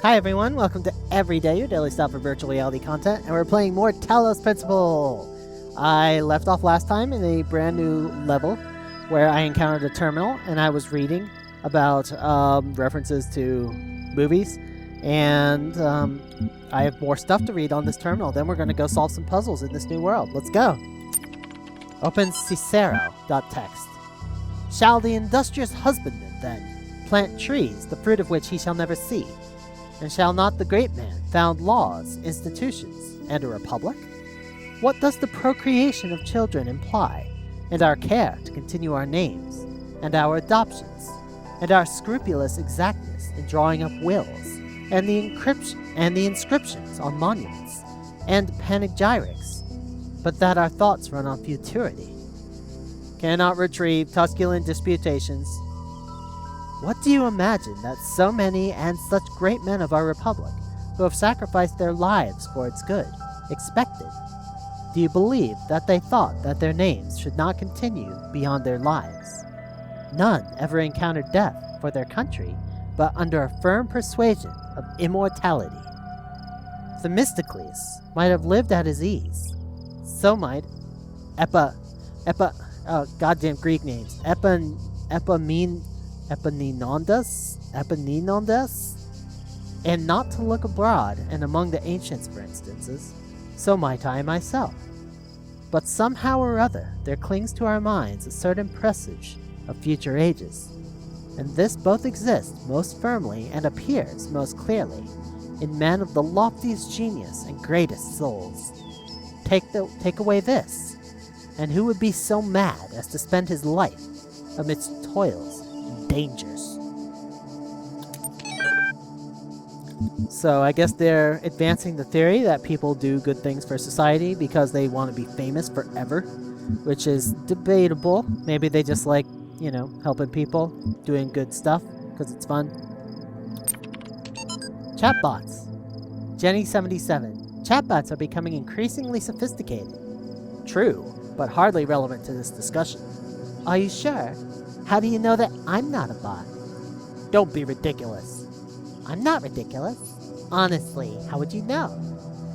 Hi everyone, welcome to Everyday, your daily stop for virtual reality content, and we're playing more Talos Principle. I left off last time in a brand new level where I encountered a terminal and I was reading about references to movies, and I have more stuff to read on this terminal. Then we're going to go solve some puzzles in this new world. Let's go. Open Cicero.text. Shall the industrious husbandman, then, plant trees, the fruit of which he shall never see? And shall not the great man found laws, institutions, and a republic? What does the procreation of children imply, and our care to continue our names, and our adoptions, and our scrupulous exactness in drawing up wills, and the inscriptions on monuments, and panegyrics, but that our thoughts run on futurity? Cannot retrieve Tusculan disputations. What do you imagine that so many and such great men of our republic, who have sacrificed their lives for its good, expected? Do you believe that they thought that their names should not continue beyond their lives? None ever encountered death for their country, but under a firm persuasion of immortality. Themistocles might have lived at his ease. So might goddamn Greek names. Epaminondas, and not to look abroad and among the ancients, for instances, so might I myself. But somehow or other there clings to our minds a certain presage of future ages, and this both exists most firmly and appears most clearly in men of the loftiest genius and greatest souls. Take away this, and who would be so mad as to spend his life amidst toils and dangers? So I guess they're advancing the theory that people do good things for society because they want to be famous forever, which is debatable. Maybe they just like, helping people, doing good stuff because it's fun. Chatbots. Jenny77. Chatbots are becoming increasingly sophisticated. True, but hardly relevant to this discussion. Are you sure? How do you know that I'm not a bot? Don't be ridiculous. I'm not ridiculous. Honestly, how would you know?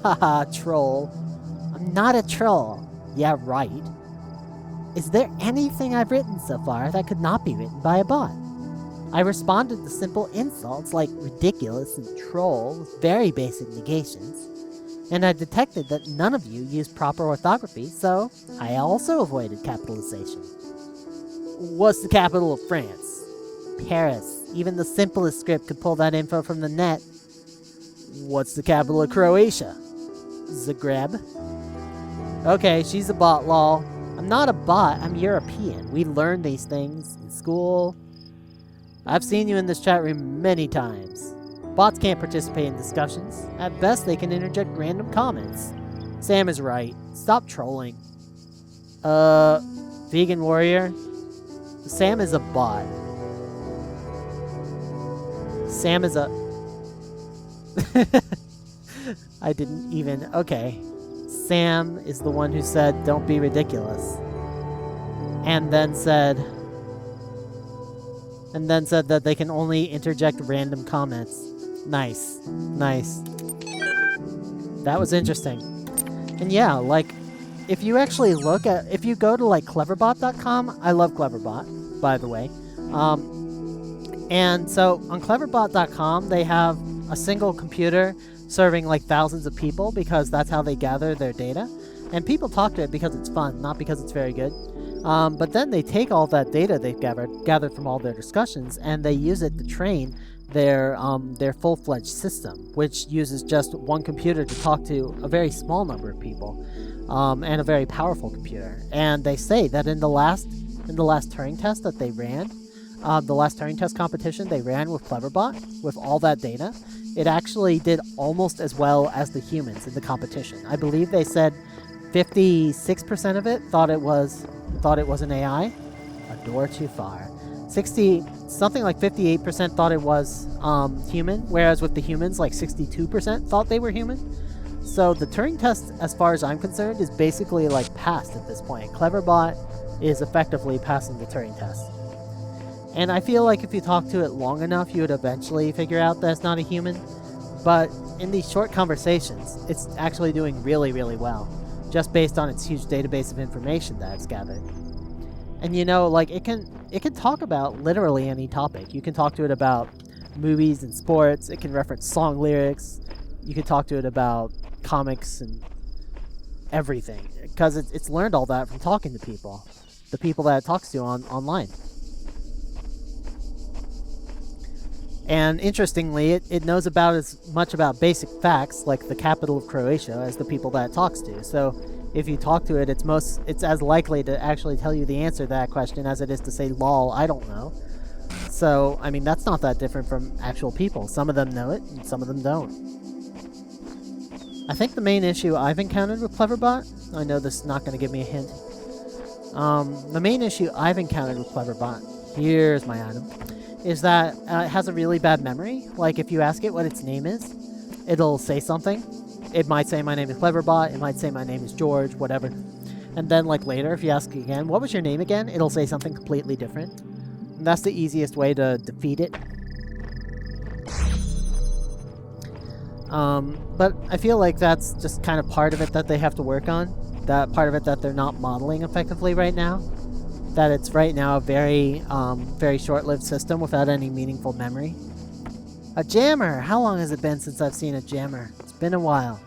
Haha, troll. I'm not a troll. Yeah, right. Is there anything I've written so far that could not be written by a bot? I responded to simple insults like ridiculous and troll with very basic negations, and I detected that none of you used proper orthography, so I also avoided capitalization. What's the capital of France? Paris. Even the simplest script could pull that info from the net. What's the capital of Croatia? Zagreb. Okay, she's a bot, lol. I'm not a bot, I'm European. We learned these things in school. I've seen you in this chat room many times. Bots can't participate in discussions. At best, they can interject random comments. Sam is right. Stop trolling. Vegan warrior. Sam is a bot. Sam is a... I didn't even... Okay. Sam is the one who said, don't be ridiculous. And then said that they can only interject random comments. Nice. Nice. That was interesting. And yeah, like, if you actually look at... If you go to, like, cleverbot.com... I love Cleverbot, by the way. And so on cleverbot.com, they have a single computer serving like thousands of people because that's how they gather their data. And people talk to it because it's fun, not because it's very good. But then they take all that data they've gathered from all their discussions, and they use it to train their full-fledged system, which uses just one computer to talk to a very small number of people, and a very powerful computer. And they say that in the last Turing test that they ran, the last Turing test competition they ran with Cleverbot, with all that data, it actually did almost as well as the humans in the competition. I believe they said 56% of it thought it was an AI. A door too far. Something like 58% thought it was human, whereas with the humans, like 62% thought they were human. So the Turing test, as far as I'm concerned, is basically like passed at this point. Cleverbot is effectively passing the Turing test. And I feel like if you talk to it long enough, you would eventually figure out that it's not a human. But in these short conversations, it's actually doing really, really well, just based on its huge database of information that it's gathered. And you know, like it can talk about literally any topic. You can talk to it about movies and sports. It can reference song lyrics. You can talk to it about comics and everything, because it's learned all that from talking to people, the people that it talks to online. And interestingly, it knows about as much about basic facts, like the capital of Croatia, as the people that it talks to. So if you talk to it, it's as likely to actually tell you the answer to that question as it is to say, lol, I don't know. So, I mean, that's not that different from actual people. Some of them know it, and some of them don't. I think the main issue I've encountered with Cleverbot, I know this is not going to give me a hint. The main issue I've encountered with Cleverbot, here's my item, is that it has a really bad memory. Like, if you ask it what its name is, it'll say something. It might say my name is Cleverbot, it might say my name is George, whatever. And then, like, later, if you ask it again, what was your name again? It'll say something completely different. And that's the easiest way to defeat it. But I feel like that's just kind of part of it that they have to work on. That part of it that they're not modeling effectively right now. That it's right now a very, very short-lived system without any meaningful memory. A jammer! How long has it been since I've seen a jammer? It's been a while.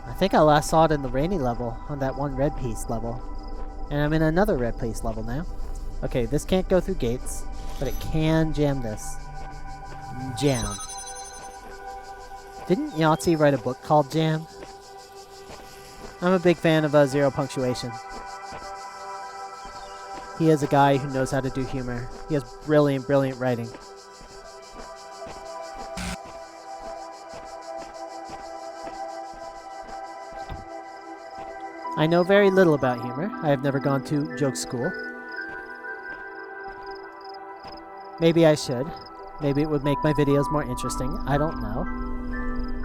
I think I last saw it in the rainy level, on that one red piece level. And I'm in another red piece level now. Okay, this can't go through gates, but it can jam this. Jam. Didn't Yahtzee write a book called Jam? I'm a big fan of Zero Punctuation. He is a guy who knows how to do humor. He has brilliant, brilliant writing. I know very little about humor. I have never gone to joke school. Maybe I should. Maybe it would make my videos more interesting. I don't know.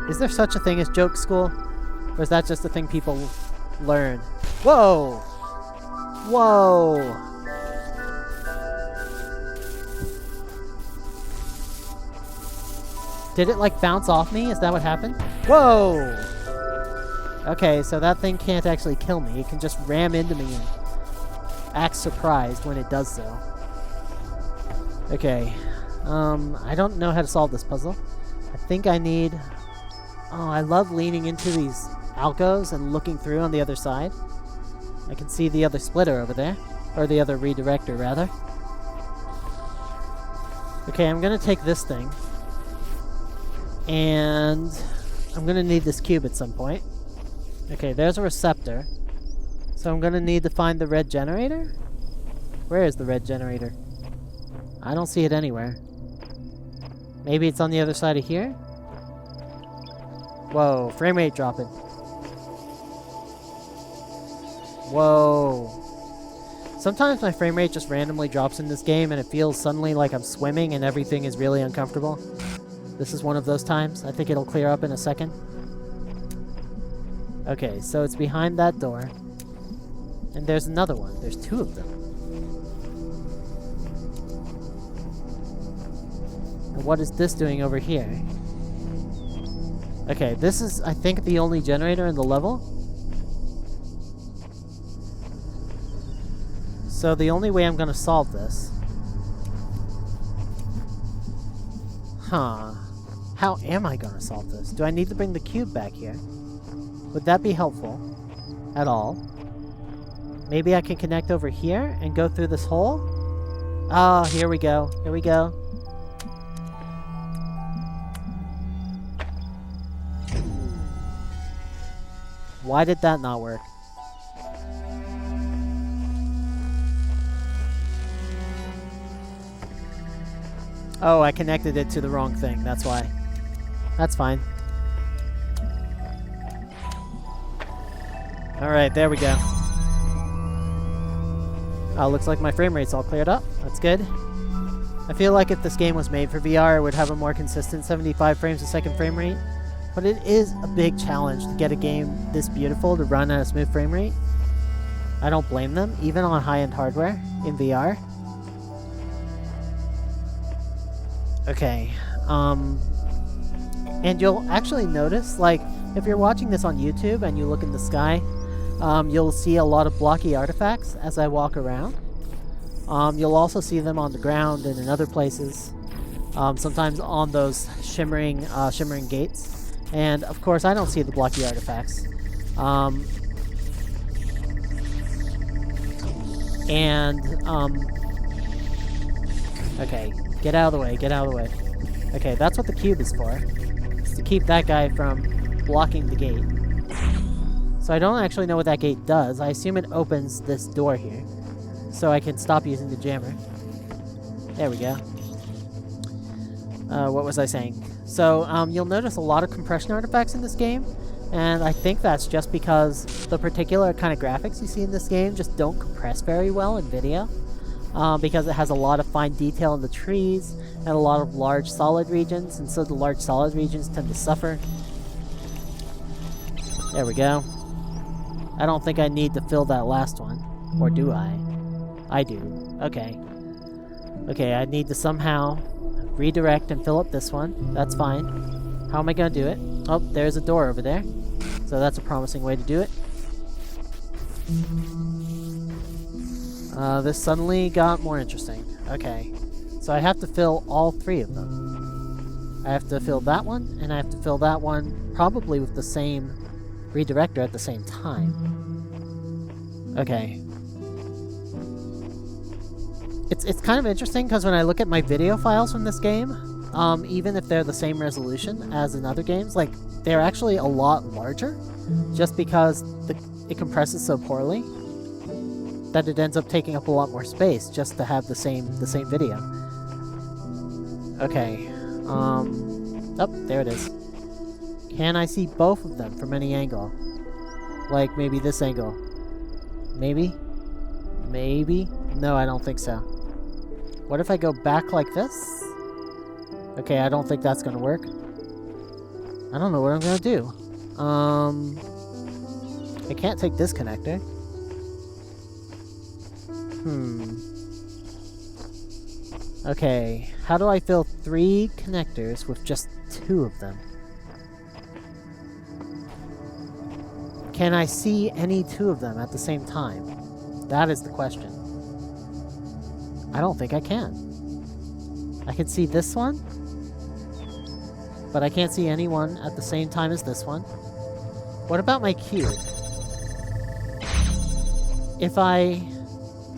Is there such a thing as joke school? Or is that just a thing people learn? Whoa! Whoa! Did it, like, bounce off me? Is that what happened? Whoa! Okay, so that thing can't actually kill me. It can just ram into me and act surprised when it does so. Okay. I don't know how to solve this puzzle. I think I need... Oh, I love leaning into these alcoves and looking through on the other side. I can see the other splitter over there. Or the other redirector, rather. Okay, I'm gonna take this thing. And I'm gonna need this cube at some point. Okay, there's a receptor. So I'm gonna need to find the red generator? Where is the red generator? I don't see it anywhere. Maybe it's on the other side of here? Whoa, frame rate dropping. Whoa. Sometimes my frame rate just randomly drops in this game and it feels suddenly like I'm swimming and everything is really uncomfortable. This is one of those times. I think it'll clear up in a second. Okay, so it's behind that door. And there's another one. There's two of them. And what is this doing over here? Okay, this is, I think, the only generator in the level. So the only way I'm gonna solve this... Huh. How am I gonna solve this? Do I need to bring the cube back here? Would that be helpful? At all? Maybe I can connect over here and go through this hole? Oh, here we go. Here we go. Why did that not work? Oh, I connected it to the wrong thing. That's why. That's fine. Alright, there we go. Oh, looks like my frame rate's all cleared up. That's good. I feel like if this game was made for VR, it would have a more consistent 75 frames a second frame rate. But it is a big challenge to get a game this beautiful to run at a smooth frame rate. I don't blame them, even on high-end hardware in VR. Okay, And you'll actually notice, like, if you're watching this on YouTube and you look in the sky, you'll see a lot of blocky artifacts as I walk around. You'll also see them on the ground and in other places. Sometimes on those shimmering gates. And, of course, I don't see the blocky artifacts. Okay, get out of the way, get out of the way. Okay, that's what the cube is for. It's to keep that guy from blocking the gate. So I don't actually know what that gate does. I assume it opens this door here. So I can stop using the jammer. There we go. What was I saying? So, you'll notice a lot of compression artifacts in this game. And I think that's just because the particular kind of graphics you see in this game just don't compress very well in video. Because it has a lot of fine detail in the trees and a lot of large solid regions, and so the large solid regions tend to suffer. There we go. I don't think I need to fill that last one. Or do I? I do. Okay. Okay, I need to somehow redirect and fill up this one. That's fine. How am I going to do it? Oh, there's a door over there. So that's a promising way to do it. This suddenly got more interesting. Okay. So I have to fill all three of them. I have to fill that one, and I have to fill that one probably with the same redirector at the same time. Okay. It's kind of interesting because when I look at my video files from this game, even if they're the same resolution as in other games, like, they're actually a lot larger, just because it compresses so poorly that it ends up taking up a lot more space just to have the same video. Okay. Oh, there it is. Can I see both of them from any angle? Like maybe this angle. Maybe? Maybe? No, I don't think so. What if I go back like this? Okay, I don't think that's gonna work. I don't know what I'm gonna do. I can't take this connector. Okay, how do I fill 3 connectors with just 2 of them? Can I see any 2 of them at the same time? That is the question. I don't think I can. I can see this one, but I can't see anyone at the same time as this one. What about my cube? If I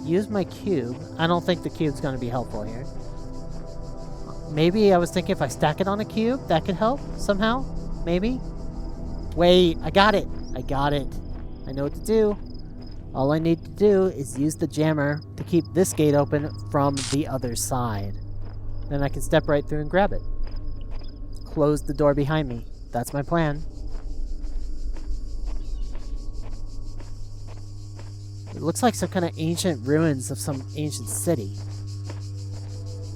use my cube, I don't think the cube's going to be helpful here. Maybe I was thinking if I stack it on a cube, that could help somehow? Maybe? Wait, I got it! I got it. I know what to do. All I need to do is use the jammer to keep this gate open from the other side. Then I can step right through and grab it. Close the door behind me. That's my plan. It looks like some kind of ancient ruins of some ancient city.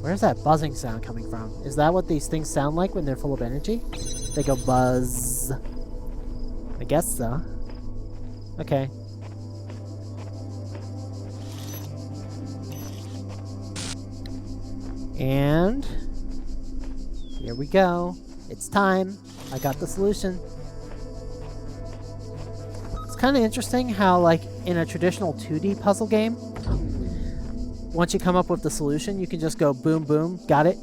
Where's that buzzing sound coming from? Is that what these things sound like when they're full of energy? They go buzz. I guess so. Okay. And here we go. It's time. I got the solution. It's kind of interesting how, like, in a traditional 2D puzzle game, once you come up with the solution, you can just go boom, boom, got it,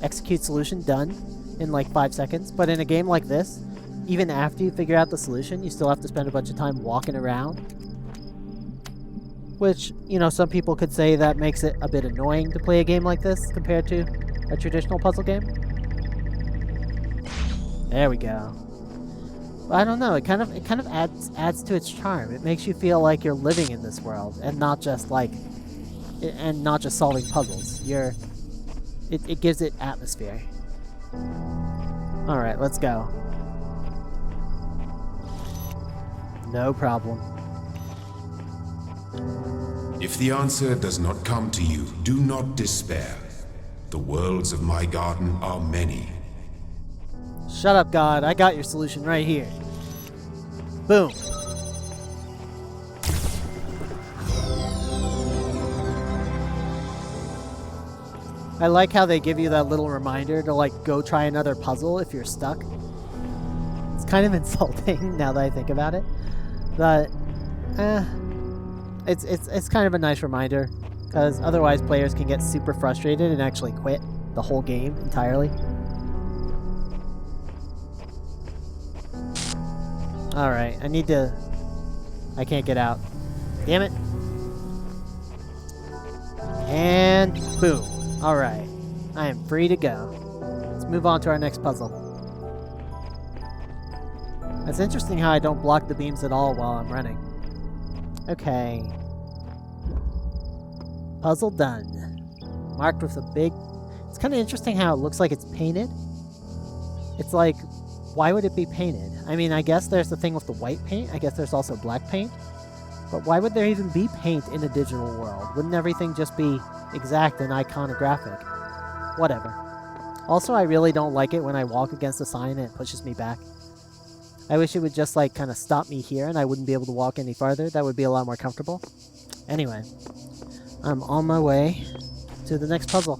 execute solution, done, in like 5 seconds. But in a game like this, even after you figure out the solution, you still have to spend a bunch of time walking around. Which, you know, some people could say that makes it a bit annoying to play a game like this compared to a traditional puzzle game. There we go. But I don't know, it kind of adds to its charm. It makes you feel like you're living in this world and not just like not just solving puzzles. It gives it atmosphere. All right, let's go. No problem. If the answer does not come to you, do not despair. The worlds of my garden are many. Shut up, God. I got your solution right here. Boom. I like how they give you that little reminder to like go try another puzzle if you're stuck. It's kind of insulting now that I think about it, but it's kind of a nice reminder, because otherwise players can get super frustrated and actually quit the whole game entirely. Alright, I can't get out. Damn it. And boom. Alright, I am free to go. Let's move on to our next puzzle. It's interesting how I don't block the beams at all while I'm running. Okay. Puzzle done. Marked with a big... It's kind of interesting how it looks like it's painted. It's like, why would it be painted? I mean, I guess there's the thing with the white paint. I guess there's also black paint. But why would there even be paint in a digital world? Wouldn't everything just be exact and iconographic? Whatever. Also, I really don't like it when I walk against a sign and it pushes me back. I wish it would just like kind of stop me here and I wouldn't be able to walk any farther. That would be a lot more comfortable. Anyway, I'm on my way to the next puzzle.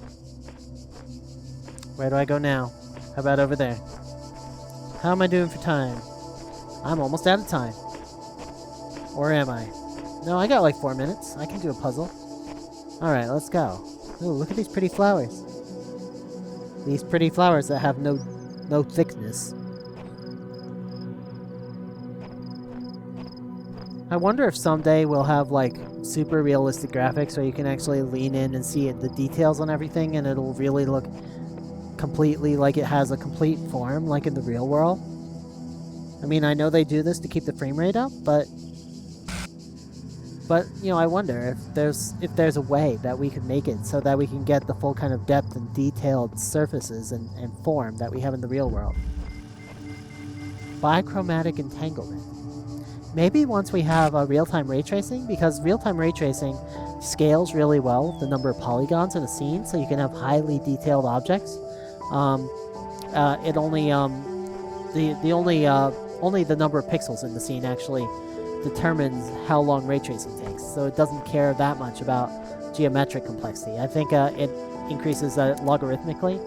Where do I go now? How about over there? How am I doing for time? I'm almost out of time. Or am I? No, I got like 4 minutes. I can do a puzzle. Alright, let's go. Ooh, look at these pretty flowers. These pretty flowers that have no thickness. I wonder if someday we'll have like super realistic graphics where you can actually lean in and see the details on everything and it'll really look completely like it has a complete form like in the real world. I mean, I know they do this to keep the frame rate up, but you know, I wonder if there's a way that we could make it so that we can get the full kind of depth and detailed surfaces and form that we have in the real world. Bichromatic entanglement. Maybe once we have real-time ray tracing, because real-time ray tracing scales really well with the number of polygons in a scene, so you can have highly detailed objects. It only only the number of pixels in the scene actually determines how long ray tracing takes, so it doesn't care that much about geometric complexity. I think it increases logarithmically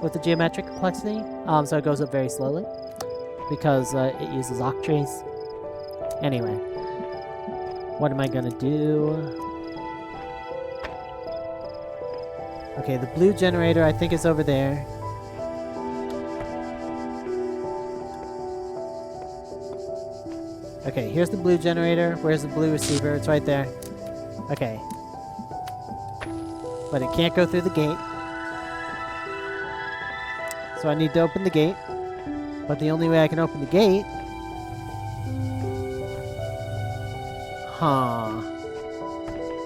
with the geometric complexity, so it goes up very slowly because it uses octaves. Anyway, what am I gonna do? Okay, the blue generator I think is over there. Okay, here's the blue generator. Where's the blue receiver? It's right there. Okay. But it can't go through the gate. So I need to open the gate. But the only way I can open the gate... Huh.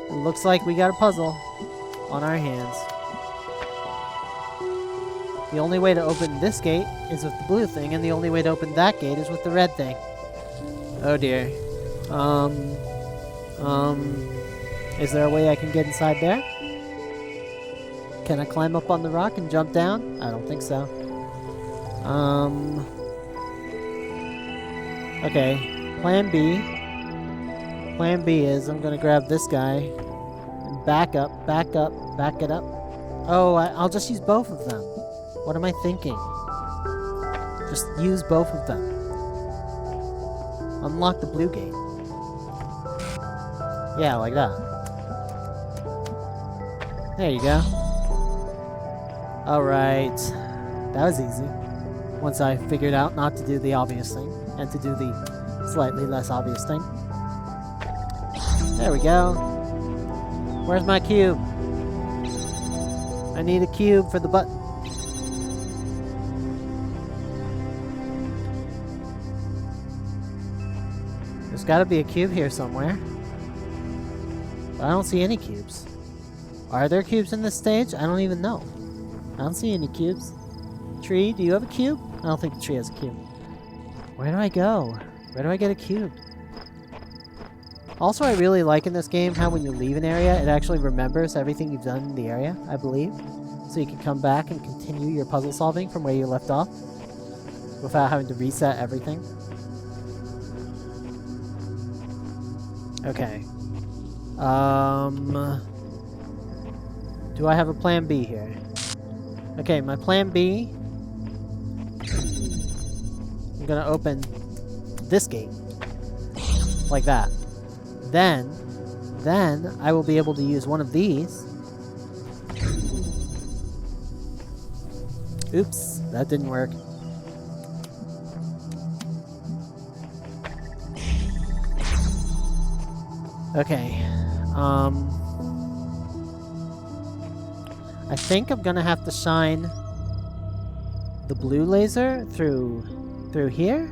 It looks like we got a puzzle on our hands. The only way to open this gate is with the blue thing, and the only way to open that gate is with the red thing. Oh dear. Is there a way I can get inside there? Can I climb up on the rock and jump down? I don't think so. Okay. Plan B. Plan B is I'm gonna grab this guy and back it up. Oh, I'll just use both of them. What am I thinking? Just use both of them. Unlock the blue gate. Yeah, like that. There you go. Alright. That was easy. Once I figured out not to do the obvious thing, and to do the slightly less obvious thing. There we go. Where's my cube? I need a cube for the button. There's gotta be a cube here somewhere. But I don't see any cubes. Are there cubes in this stage? I don't even know. I don't see any cubes. Tree, do you have a cube? I don't think the tree has a cube. Where do I go? Where do I get a cube? Also, I really like in this game how when you leave an area, it actually remembers everything you've done in the area, I believe. So you can come back and continue your puzzle solving from where you left off without having to reset everything. Okay. Do I have a plan B here? Okay, my plan B. I'm gonna open this gate. Like that. Then I will be able to use one of these. Oops, that didn't work. Okay. I think I'm gonna have to shine the blue laser through here.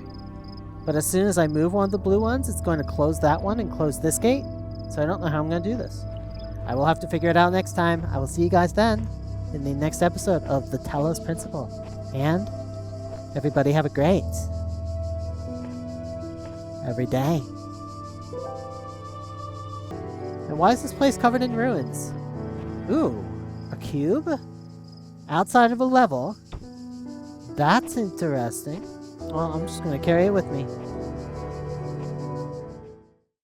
But as soon as I move one of the blue ones, it's going to close that one and close this gate. So I don't know how I'm going to do this. I will have to figure it out next time. I will see you guys then in the next episode of the Talos Principle. And everybody have a great every day. And why is this place covered in ruins? Ooh, a cube? Outside of a level? That's interesting. Well, I'm just going to carry it with me.